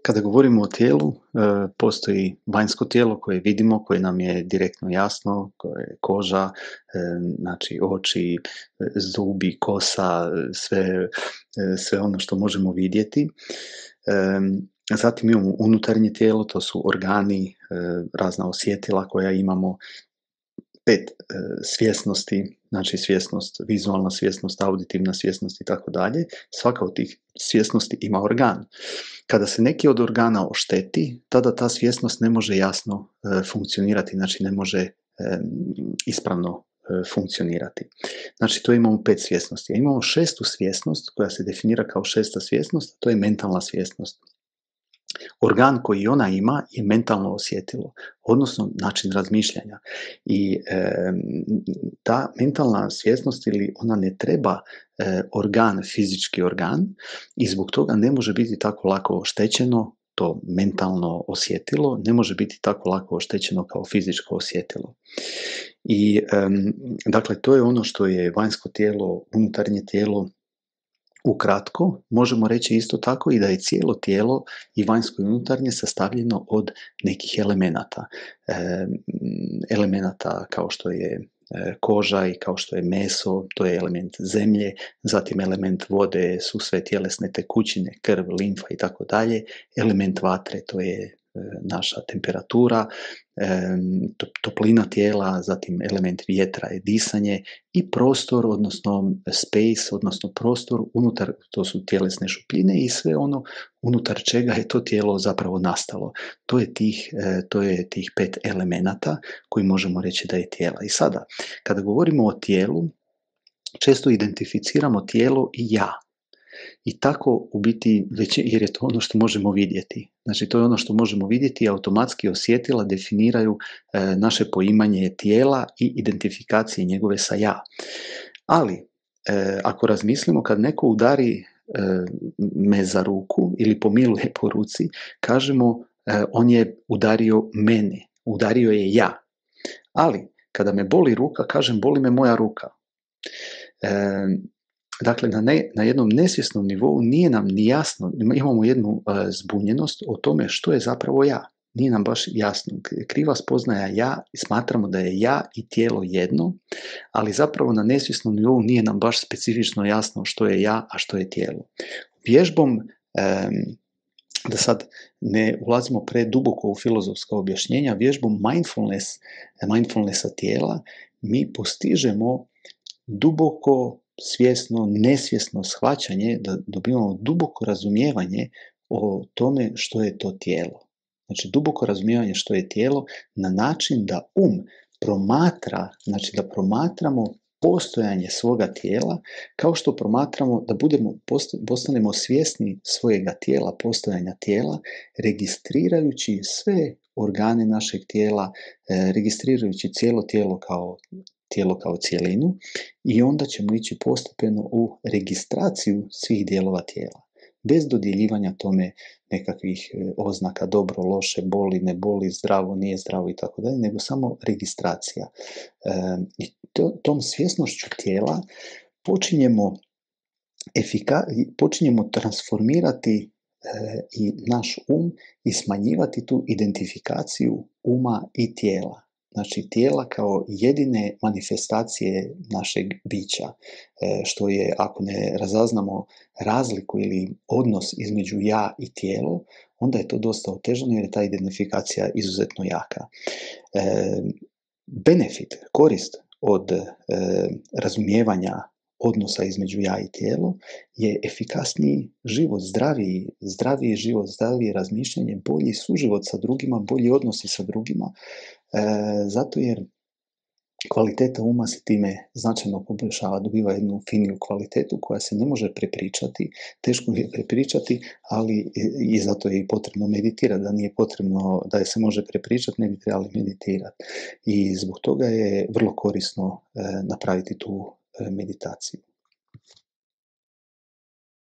Kada govorimo o tijelu, postoji vanjsko tijelo koje vidimo, koje nam je direktno jasno, koje je koža, znači oči, zubi, kosa, sve ono što možemo vidjeti. Zatim imamo unutarnje tijelo, to su organi, razna osjetila koja imamo. 5 svjesnosti, znači svjesnost, vizualna svjesnost, auditivna svjesnost i tako dalje. Svaka od tih svjesnosti ima organ. Kada se neki od organa ošteti, tada ta svjesnost ne može jasno funkcionirati, znači ne može ispravno funkcionirati. Znači to imamo 5 svjesnosti. A imamo 6. svjesnost koja se definira kao 6. svjesnost, to je mentalna svjesnost. Organ koji ona ima je mentalno osjetilo, odnosno način razmišljanja. I ta mentalna svjesnost ili ona ne treba organ, fizički organ, i zbog toga ne može biti tako lako oštećeno. To mentalno osjetilo ne može biti tako lako oštećeno kao fizičko osjetilo. I dakle, to je ono što je vanjsko tijelo, unutarnje tijelo. Ukratko, možemo reći isto tako i da je cijelo tijelo, i vanjsko i unutarnje, sastavljeno od nekih elemenata. Elemenata kao što je koža i kao što je meso, to je element zemlje, zatim element vode su sve tjelesne tekućine, krv, limfa i tako dalje. Element vatre, to je naša temperatura, toplina tijela, zatim element vjetra je disanje i prostor, odnosno space, odnosno prostor unutar, to su tjelesne šupljine i sve ono unutar čega je to tijelo zapravo nastalo. To je tih 5 elemenata koji možemo reći da je tijela. I sada, kada govorimo o tijelu, često identificiramo tijelo i ja. I tako u biti, jer je to ono što možemo vidjeti. Znači to je ono što možemo vidjeti i automatski osjetila definiraju naše poimanje tijela i identifikacije njegove sa ja. Ali, ako razmislimo, kad neko udari me za ruku ili pomiluje po ruci, kažemo on je udario mene, udario je ja. Ali, kada me boli ruka, kažem boli me moja ruka. Dakle, na jednom nesvjesnom nivou nije nam ni jasno, imamo jednu zbunjenost o tome što je zapravo ja. Nije nam baš jasno. Kriva spoznaja ja i smatramo da je ja i tijelo jedno, ali zapravo na nesvjesnom nivou nije nam baš specifično jasno što je ja, a što je tijelo. Vježbom, da sad ne ulazimo preduboko u filozofska objašnjenja, vježbom mindfulnessa tijela mi postižemo duboko svjesno, nesvjesno shvaćanje, da dobivamo duboko razumijevanje o tome što je to tijelo. Znači, duboko razumijevanje što je tijelo na način da promatra, znači da promatramo postojanje svoga tijela, kao što promatramo da postanemo svjesni svojega tijela, postojanja tijela, registrirajući sve organe našeg tijela, registrirajući cijelo tijelo kao cjelinu, i onda ćemo ići postepeno u registraciju svih dijelova tijela, bez dodjeljivanja tome nekakvih oznaka dobro, loše, boli, ne boli, zdravo, nije zdravo i tako dalje, nego samo registracija. I tom svjesnošću tijela počinjemo transformirati i naš i smanjivati tu identifikaciju uma i tijela. Znači tijela kao jedine manifestacije našeg bića, što je, ako ne razaznamo razliku ili odnos između ja i tijelo, onda je to dosta otežano jer je ta identifikacija izuzetno jaka. Benefit, korist od razumijevanja odnosa između ja i tijelo je efikasniji život, zdraviji život, zdravije razmišljanje, bolji suživot sa drugima, bolji odnosi sa drugima, zato jer kvaliteta uma se time značajno poboljšava, dobiva jednu finiju kvalitetu koja se ne može prepričati, teško je prepričati, ali i zato je i potrebno meditirati. Da nije potrebno da je se može prepričati, ne bi trebali meditirati. I zbog toga je vrlo korisno napraviti tu meditaciju.